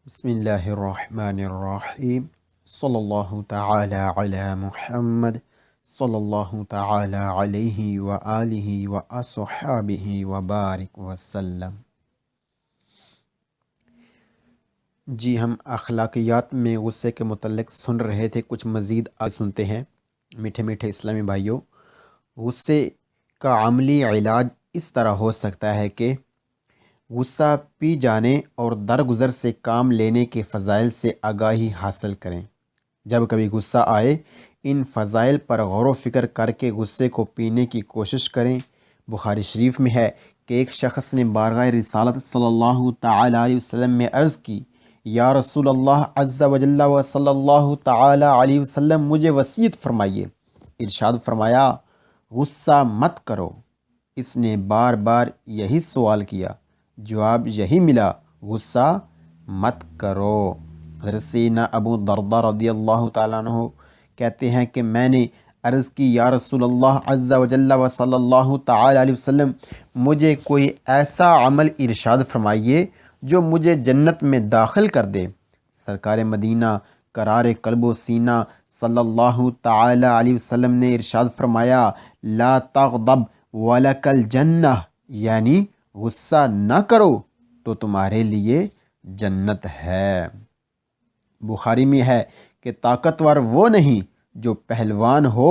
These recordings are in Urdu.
بسم اللہ الرحمن الرحیم صلی اللہ تعالی علی محمد صلی اللہ تعالی علیہ وآلہ واصحابہ وبارک وسلم۔ جی ہم اخلاقیات میں غصے کے متعلق سن رہے تھے، کچھ مزید آج سنتے ہیں۔ میٹھے میٹھے اسلامی بھائیوں، غصے کا عملی علاج اس طرح ہو سکتا ہے کہ غصہ پی جانے اور درگزر سے کام لینے کے فضائل سے آگاہی حاصل کریں۔ جب کبھی غصہ آئے، ان فضائل پر غور و فکر کر کے غصے کو پینے کی کوشش کریں۔ بخاری شریف میں ہے کہ ایک شخص نے بارگاہ رسالت صلی اللہ تعالی علیہ وسلم میں عرض کی، یا رسول اللہ عز و جل و صلی اللہ تعالی علیہ وسلم، مجھے وصیت فرمائیے۔ ارشاد فرمایا، غصہ مت کرو۔ اس نے بار بار یہی سوال کیا، جواب یہی ملا، غصہ مت کرو۔ حضرت سیدنا ابو درداء رضی اللہ تعالیٰ عنہ کہتے ہیں کہ میں نے عرض کی، یا رسول اللہ عز و جل و صلی اللہ تعالی علیہ وسلم، مجھے کوئی ایسا عمل ارشاد فرمائیے جو مجھے جنت میں داخل کر دے۔ سرکار مدینہ قرار قلب و سینہ صلی اللہ تعالی علیہ وسلم نے ارشاد فرمایا، لا تغضب ولک الجنہ، یعنی غصہ نہ کرو تو تمہارے لیے جنت ہے۔ بخاری میں ہے کہ طاقتور وہ نہیں جو پہلوان ہو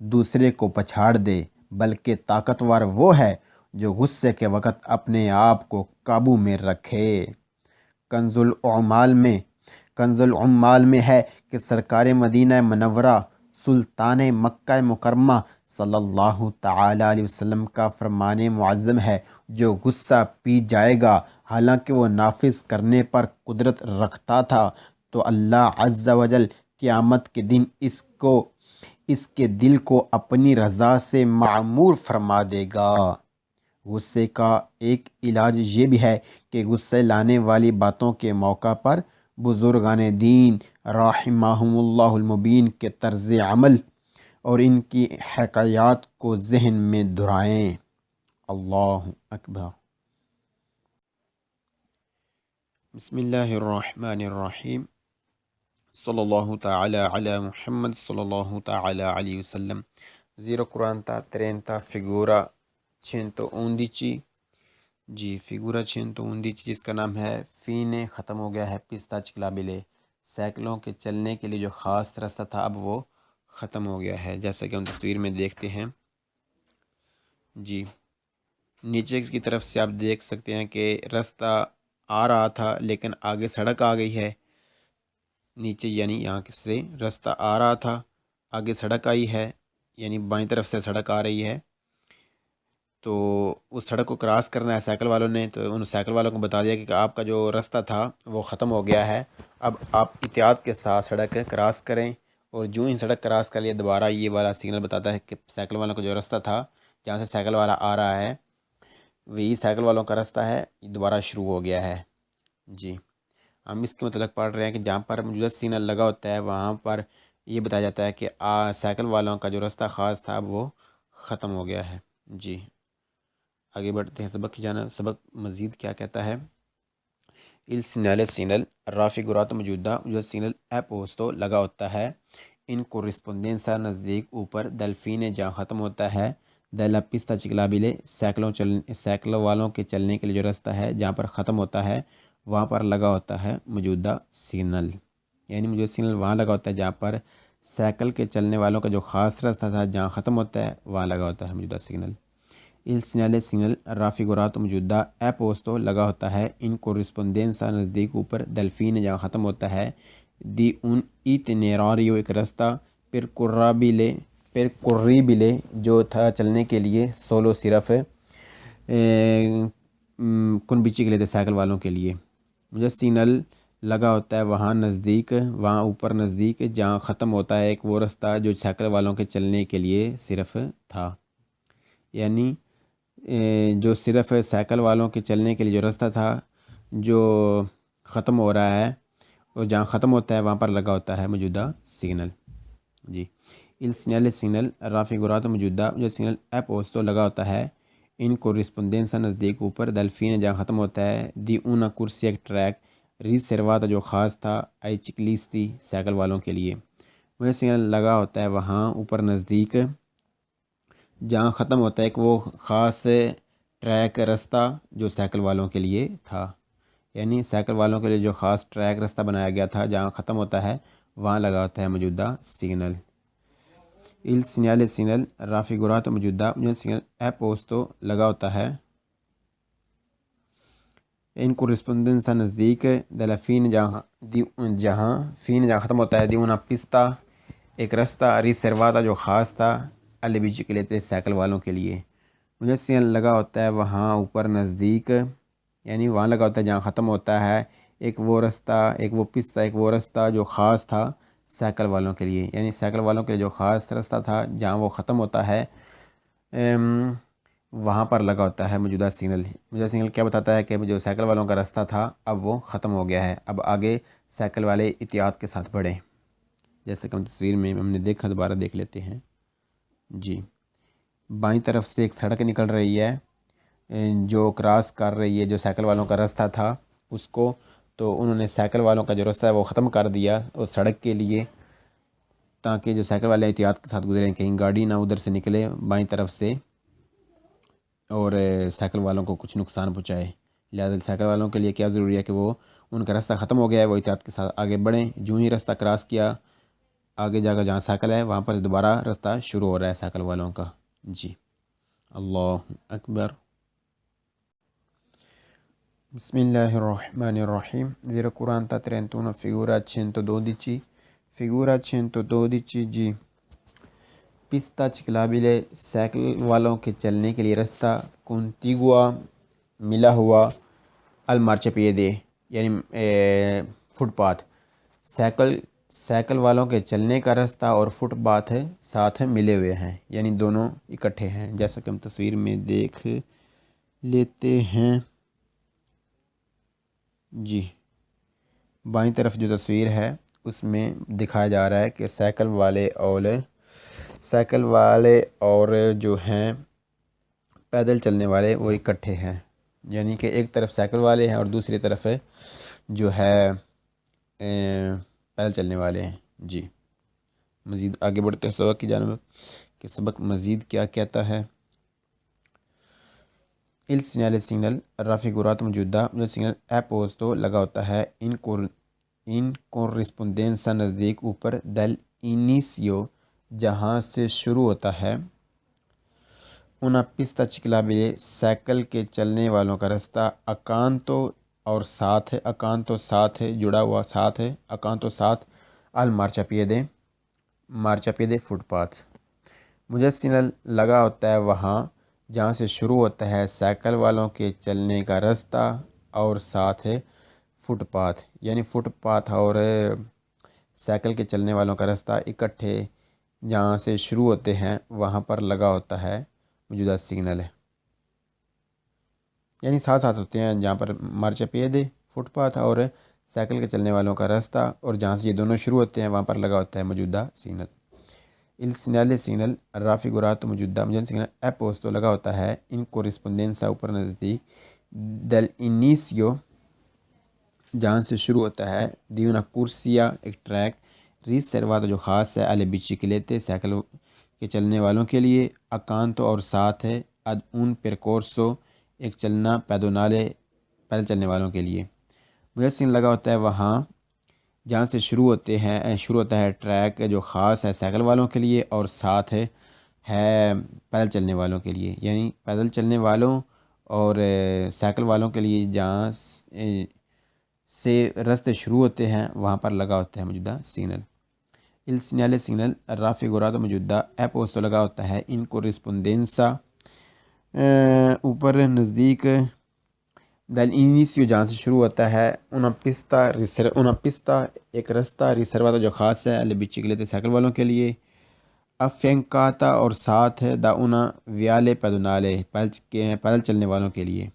دوسرے کو پچھاڑ دے، بلکہ طاقتور وہ ہے جو غصے کے وقت اپنے آپ کو قابو میں رکھے۔ کنز العمال میں ہے کہ سرکار مدینہ منورہ سلطان مکہ مکرمہ صلی اللہ تعالی علیہ وسلم کا فرمان معظم ہے، جو غصہ پی جائے گا حالانکہ وہ نافذ کرنے پر قدرت رکھتا تھا، تو اللہ عز و جل قیامت کے دن اس کے دل کو اپنی رضا سے معمور فرما دے گا۔ غصے کا ایک علاج یہ بھی ہے کہ غصے لانے والی باتوں کے موقع پر بزرگان دین رحمہم اللہ المبین کے طرز عمل اور ان کی حکایات کو ذہن میں دہرائیں۔ اللہ اکبر۔ بسم اللہ الرحمن الرحیم صلی اللہ تعالی علی محمد صلی اللہ تعالی علیہ وسلم۔ زیرو قرآن تا 30 فگورا 111۔ جی فگورا 111 جس کا نام ہے فینے ختم ہو گیا ہے پستہ چکلابلے، سائیکلوں کے چلنے کے لیے جو خاص راستہ تھا اب وہ ختم ہو گیا ہے، جیسا کہ ہم تصویر میں دیکھتے ہیں۔ جی نیچے کی طرف سے آپ دیکھ سکتے ہیں کہ راستہ آ رہا تھا لیکن آگے سڑک آ گئی ہے۔ نیچے یعنی یہاں سے راستہ آ رہا تھا، آگے سڑک آئی ہے، یعنی بائیں طرف سے سڑک آ رہی ہے، تو اس سڑک کو کراس کرنا ہے سائیکل والوں نے۔ تو ان سائیکل والوں کو بتا دیا کہ آپ کا جو راستہ تھا وہ ختم ہو گیا ہے، اب آپ احتیاط کے ساتھ سڑک کراس کریں۔ اور جو ہی سڑک کراس کر لیا دوبارہ یہ والا سگنل بتاتا ہے کہ سائیکل والوں کا جو راستہ تھا جہاں سے سائیکل والا آ رہا ہے وہی سائیکل والوں کا راستہ ہے، دوبارہ شروع ہو گیا ہے۔ جی ہم اس کے متعلق پڑھ رہے ہیں کہ جہاں پر موجودہ سگنل لگا ہوتا ہے وہاں پر یہ بتایا جاتا ہے کہ سائیکل والوں کا جو راستہ خاص تھا اب وہ ختم ہو گیا ہے۔ جی آگے بڑھتے ہیں سبق کی جانب۔ سبق مزید کیا کہتا ہے؟ il segnale segnal raffigurato موجودہ سگنل اپوسٹو لگا ہوتا ہے ان corrispondenza نزدیک اوپر dal fine جہاں ختم ہوتا ہے della pista ciclabile سائیکل والوں کے چلنے کے لیے جو راستہ ہے جہاں پر ختم ہوتا ہے وہاں پر لگا ہوتا ہے موجودہ سگنل، یعنی موجودہ سگنل وہاں لگا ہوتا ہے جہاں پر سائیکل کے چلنے والوں کا جو خاص راستہ تھا جہاں ختم ہوتا ہے وہاں لگا ہوتا ہے موجودہ signal. il segnale segnal raffigurato موجودہ اپوسٹو لگا ہوتا ہے ان corrispondenza نزدیک اوپر dal fine جہاں ختم ہوتا ہے di un itinerario ایک راستہ percorribile جو تھا چلنے کے لیے سولو صرف کن بیچی کے لیے تھے سائیکل والوں کے لیے۔ مجھے سگنل لگا ہوتا ہے وہاں نزدیک، وہاں اوپر نزدیک جہاں ختم ہوتا ہے ایک وہ راستہ جو سائیکل والوں کے چلنے کے لیے صرف تھا، یعنی جو صرف سائیکل والوں کے چلنے کے لیے جو راستہ تھا جو ختم ہو رہا ہے اور جہاں ختم ہوتا ہے وہاں پر لگا ہوتا ہے موجودہ سگنل۔ جی il segnale segnal raffigurato موجودہ جو سگنل اپوسٹو لگا ہوتا ہے ان corrispondenza نزدیک اوپر dal fine جہاں ختم ہوتا ہے di una corsia ایک ٹریک ریزرواتا جو خاص تھا، ای چکلیستی سائیکل والوں کے لیے. مجھے سگنل لگا ہوتا ہے وہاں اوپر نزدیک جہاں ختم ہوتا ہے ایک وہ خاص ٹریک رستہ جو سائیکل والوں کے لیے تھا. یعنی سائیکل والوں کے لیے جو خاص ٹریک رستہ بنایا گیا تھا جہاں ختم ہوتا ہے وہاں لگا ہوتا ہے موجودہ signal. il segnale signal raffigurato موجودہ سگنل ہے پوسٹو لگا ہوتا ہے ان corrispondenza نزدیک della fine جہاں فین جہاں ختم ہوتا ہے di una pista ایک رستہ riservata جو خاص تھا alle biciclette سائیکل والوں کے لیے. مجھے سگنل لگا ہوتا ہے وہاں اوپر نزدیک، یعنی وہاں لگا ہوتا ہے جہاں ختم ہوتا ہے ایک وہ رستہ، ایک وہ پستہ، ایک وہ رستہ جو خاص تھا سائیکل والوں کے لیے. یعنی سائیکل والوں کے لیے جو خاص رستہ تھا جہاں وہ ختم ہوتا ہے وہاں پر لگا ہوتا ہے موجودہ سگنل. مجھے سگنل کیا بتاتا ہے کہ جو سائیکل والوں کا رستہ تھا اب وہ ختم ہو گیا ہے، اب آگے سائیکل والے احتیاط کے ساتھ بڑھیں. جیسے کہ ہم تصویر میں ہم نے دیکھا، دوبارہ دیکھ لیتے ہیں. جی، بائیں طرف سے ایک سڑک نکل رہی ہے جو کراس کر رہی ہے جو سائیکل والوں کا رستہ تھا اس کو. تو انہوں نے سائیکل والوں کا جو رستہ ہے وہ ختم کر دیا اس سڑک کے لیے، تاکہ جو سائیکل والے احتیاط کے ساتھ گزریں، کہیں گاڑی نہ ادھر سے نکلے بائیں طرف سے اور سائیکل والوں کو کچھ نقصان پہنچائے. لہٰذا سائیکل والوں کے لیے کیا ضروری ہے کہ وہ ان کا رستہ ختم ہو گیا ہے، وہ احتیاط کے ساتھ آگے بڑھیں. جو ہی رستہ کراس کیا آگے جا کر جہاں سائیکل ہے وہاں پر دوبارہ رستہ شروع ہو رہا ہے سائیکل والوں کا. جی، اللہ اکبر. بسم اللہ الرحمن الرحیم. زیرا قرآن تا 31 figura 112. Figura 112 جی. پستہ چکلابلے سائیکل والوں کے چلنے کے لیے رستہ کنتیگوا ملا ہوا المارچاپیدے یعنی فٹ پاتھ. سائیکل والوں کے چلنے کا رستہ اور فٹ پاتھ ساتھ ملے ہوئے ہیں، یعنی دونوں اکٹھے ہیں، جیسا کہ ہم تصویر میں دیکھ لیتے ہیں. جی، بائیں طرف جو تصویر ہے اس میں دکھایا جا رہا ہے کہ سائیکل والے اور جو ہیں پیدل چلنے والے وہ اکٹھے ہیں، یعنی کہ ایک طرف سائیکل والے ہیں اور دوسری طرف جو ہے پیدل چلنے والے ہیں. جی، مزید آگے بڑھتے ہیں سبق کی جانب کہ سبق مزید کیا کہتا ہے. il segnale raffigurato موجودہ سگنل ہے پوسٹو لگا ہوتا ہے ان corrispondenza نزدیک اوپر del inicio جہاں سے شروع ہوتا ہے una pista ciclabile سائیکل کے چلنے والوں کا رستہ اکانتو اور ساتھ ہے، اکانتو ساتھ ہے جڑا ہوا ساتھ ہے، اکانتو ساتھ al marciapiede فٹ پاتھ. مجھے سگنل لگا ہوتا ہے وہاں جہاں سے شروع ہوتا ہے سائیکل والوں کے چلنے کا رستہ اور ساتھ ہے فٹ پاتھ. یعنی فٹ پاتھ اور سائیکل کے چلنے والوں کا رستہ اکٹھے جہاں سے شروع ہوتے ہیں وہاں پر لگا ہوتا ہے موجودہ سگنل ہے، یعنی ساتھ ساتھ ہوتے ہیں جہاں پر مارچاپیدے فٹ پاتھ اور سائیکل کے چلنے والوں کا رستہ، اور جہاں سے یہ دونوں شروع ہوتے ہیں وہاں پر لگا ہوتا ہے موجودہ سگنل. il segnale raffigurato موجودہ سگنل ہے پوسٹو لگا ہوتا ہے ان corrispondenza اوپر نزدیک del inicio جہاں سے شروع ہوتا ہے di una corsia ایک ٹریک riservato جو خاص ہے alle biciclette سائیکل کے چلنے والوں کے لیے اکانتو اور ساتھ ہے ad un percorso ایک چلنا پیدونالے پیدل چلنے والوں کے لیے. مجھے سگنل لگا ہوتا ہے وہاں جہاں سے شروع ہوتا ہے ٹریک جو خاص ہے سائیکل والوں کے لیے اور ساتھ ہے پیدل چلنے والوں کے لیے، یعنی پیدل چلنے والوں اور سائیکل والوں کے لیے جہاں سے رستے شروع ہوتے ہیں وہاں پر لگا ہوتا ہے موجودہ سگنل. il segnale raffigurato موجودہ ہے پوسٹو لگا ہوتا ہے ان corrispondenza اوپر نزدیک del inicio جہاں سے شروع ہوتا ہے una pista ایک رستہ riservato جو خاص ہے alle biciclette سائیکل والوں کے لیے affiancata اور ساتھ ہے da una viale pedonale پیدل چلنے والوں کے لیے.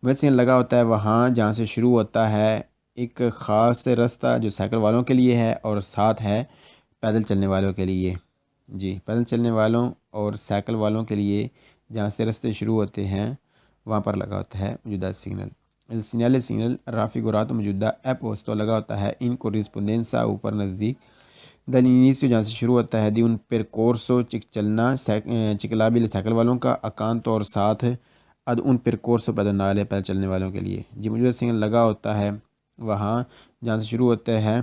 ویسے لگا ہوتا ہے وہاں جہاں سے شروع ہوتا ہے ایک خاص رستہ جو سائیکل والوں کے لیے ہے اور ساتھ ہے پیدل چلنے والوں کے لیے. جی، پیدل چلنے والوں اور سائیکل والوں کے لیے جہاں سے رستے شروع ہوتے ہیں وہاں پر لگا ہوتا ہے موجودہ سگنل. El señal raffigurato موجودہ اپوستو لگا ہوتا ہے ان corrispondenza اوپر نزدیک dall'inizio جہاں سے شروع ہوتا ہے دی ان percorso چلنا چکلابل سائیکل والوں کا اکانتو اور ساتھ اد ان percorso pedonale پیدل چلنے والوں کے لیے. جی موجودہ سگنل لگا ہوتا ہے وہاں جہاں سے شروع ہوتا ہے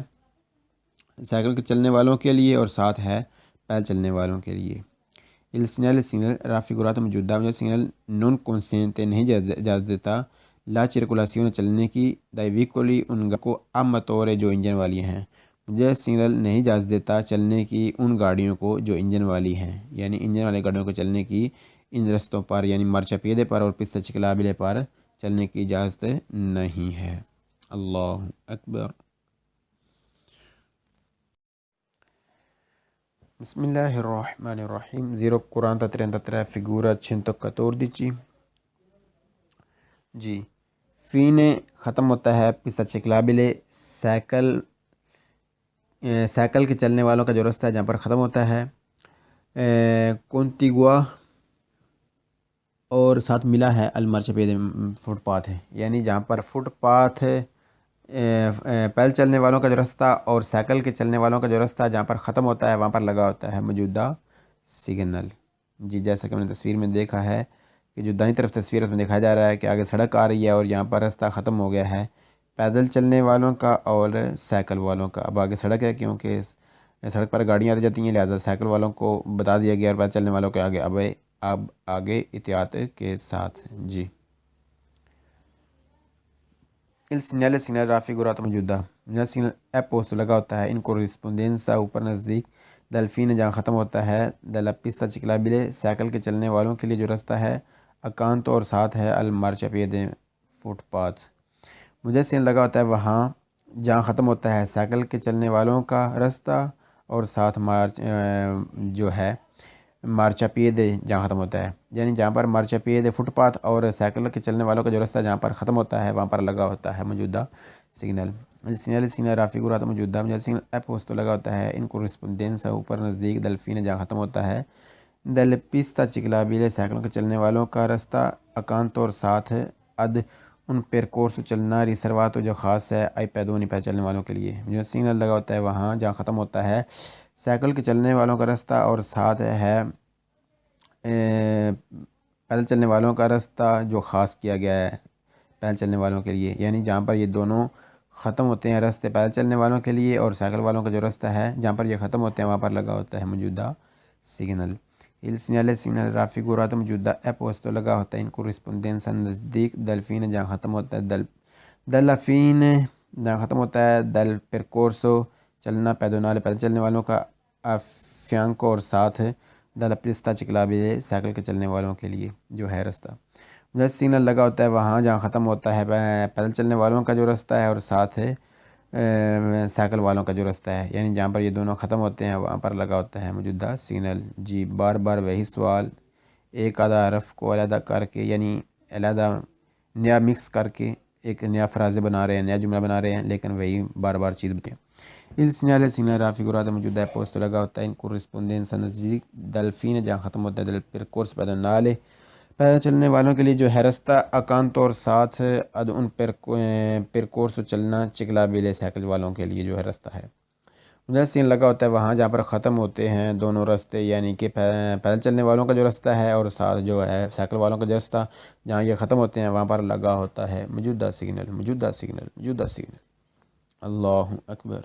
سائیکل کے چلنے والوں کے لیے اور ساتھ ہے پیدل چلنے والوں کے لیے. Il segnale raffigurato موجودہ سگنل non consente نہیں اجازت دیتا لا چرکولیسیون چلنے کی dai veicoli ان کو اب موتور جو انجن والی ہیں. مجھے سگنل نہیں اجازت دیتا چلنے کی ان گاڑیوں کو جو انجن والی ہیں، یعنی انجن والی گاڑیوں کو چلنے کی ان رستوں پر یعنی مرچا پیدے پر اور پستہ چکلابلے پر چلنے کی اجازت نہیں ہے. اللہ اکبر. بسم اللہ الرحمن الرحیم. 0:43 figura 114. جی فینے ختم ہوتا ہے پستہ چکلابلے سائیکل کے چلنے والوں کا جو رستہ ہے جہاں پر ختم ہوتا ہے کونتیگوا اور ساتھ ملا ہے المرچ پیدے فٹ پاتھ ہے، یعنی جہاں پر فٹ پاتھ پیدل چلنے والوں کا جو رستہ اور سائیکل کے چلنے والوں کا جو رستہ جہاں پر ختم ہوتا ہے وہاں پر لگا ہوتا ہے موجودہ سگنل. جی جیسا کہ ہم نے تصویر میں دیکھا ہے کہ جو دائیں طرف تصویر اس میں دکھایا جا رہا ہے کہ آگے سڑک آ رہی ہے اور یہاں پر رستہ ختم ہو گیا ہے پیدل چلنے والوں کا اور سائیکل والوں کا. اب آگے سڑک ہے کیونکہ سڑک پر گاڑیاں آتی جاتی ہیں، لہٰذا سائیکل والوں کو بتا دیا گیا اور پیدل چلنے والوں کے آگے اب آگے احتیاط کے ساتھ. جی Il segnale raffigurato موجودہ سگنل اپوست لگا ہوتا ہے ان corrispondenza اوپر نزدیک دلفین جہاں ختم ہوتا ہے della pista ciclabile سائیکل کے چلنے والوں کے لیے جو رستہ ہے اکانتو اور ساتھ ہے المرچا پیدے فٹ پاتھ. مجھے سگنل لگا ہوتا ہے وہاں جہاں ختم ہوتا ہے سائیکل کے چلنے والوں کا رستہ اور ساتھ جو ہے مارچا پیدے جہاں ختم ہوتا ہے، یعنی جہاں پر مارچا پیدے فٹ پاتھ اور سائیکل کے چلنے والوں کا جو رستہ جہاں پر ختم ہوتا ہے وہاں پر لگا ہوتا ہے موجودہ سگنل. سگنل رافیگوراتو موجودہ سگنل اپوستو لگا ہوتا ہے ان corrispondenza اوپر نزدیک دلفین جہاں ختم ہوتا ہے دل پستہ چکلابیلے سائیکلوں کے چلنے والوں کا رستہ اکانتو اور ساتھ اد ان percorso چلنا ریسرواتو جو خاص ہے آئی پیدونی پید چلنے والوں کے لیے. جو سگنل لگا ہوتا ہے وہاں جہاں ختم ہوتا ہے سائیکل کے چلنے والوں کا رستہ اور ساتھ ہے پیدل چلنے والوں کا رستہ جو خاص کیا گیا ہے پیدل چلنے والوں کے لیے، یعنی جہاں پر یہ دونوں ختم ہوتے ہیں رستے پیدل چلنے والوں کے لیے اور سائیکل والوں کا جو رستہ ہے جہاں پر یہ ختم ہوتے ہیں وہاں پر لگا ہوتا ہے موجودہ سگنل. Il segnale raffigurato موجودہ اپوستو لگا ہوتا ہے ان corrispondenza نزدیک دلفین جہاں ختم ہوتا ہے دلفین جہاں ختم ہوتا ہے دل percorso چلنا پیدونال پیدل چلنے والوں کا افیانکو اور ساتھ دل پستہ چکلابلے سائیکل کے چلنے والوں کے لیے جو ہے رستہ. جب سگنل لگا ہوتا ہے وہاں جہاں ختم ہوتا ہے پیدل چلنے والوں کا جو رستہ ہے اور ساتھ ہے سائیکل والوں کا جو رستہ ہے، یعنی جہاں پر یہ دونوں ختم ہوتے ہیں وہاں پر لگا ہوتا ہے موجودہ سگنل. جی بار بار وہی سوال، ایک آدھا حرف کو علیحدہ کر کے یعنی علیحدہ نیا مکس کر کے ایک نیا فرازے بنا رہے ہیں، نیا جملہ بنا رہے ہیں، لیکن وہی بار بار چیز بتائیں. Il segnale raffigurato موجودہ پوسٹ لگا ہوتا ہے ان corrispondenza نزدیک دلفین جہاں ختم ہوتا ہے دل percorso pedonale پیدل چلنے والوں کے لیے جو ہے رستہ اکانتو اور ساتھ اد ان percorso چلنا چکلابلے سائیکل والوں کے لیے جو ہے رستہ ہے. مجھے سین لگا ہوتا ہے وہاں جہاں پر ختم ہوتے ہیں دونوں رستے، یعنی کہ پیدل چلنے والوں کا جو رستہ ہے اور ساتھ جو ہے سائیکل والوں کا جو رستہ جہاں یہ ختم ہوتے ہیں وہاں پر لگا ہوتا ہے موجودہ سگنل. اللہ اکبر.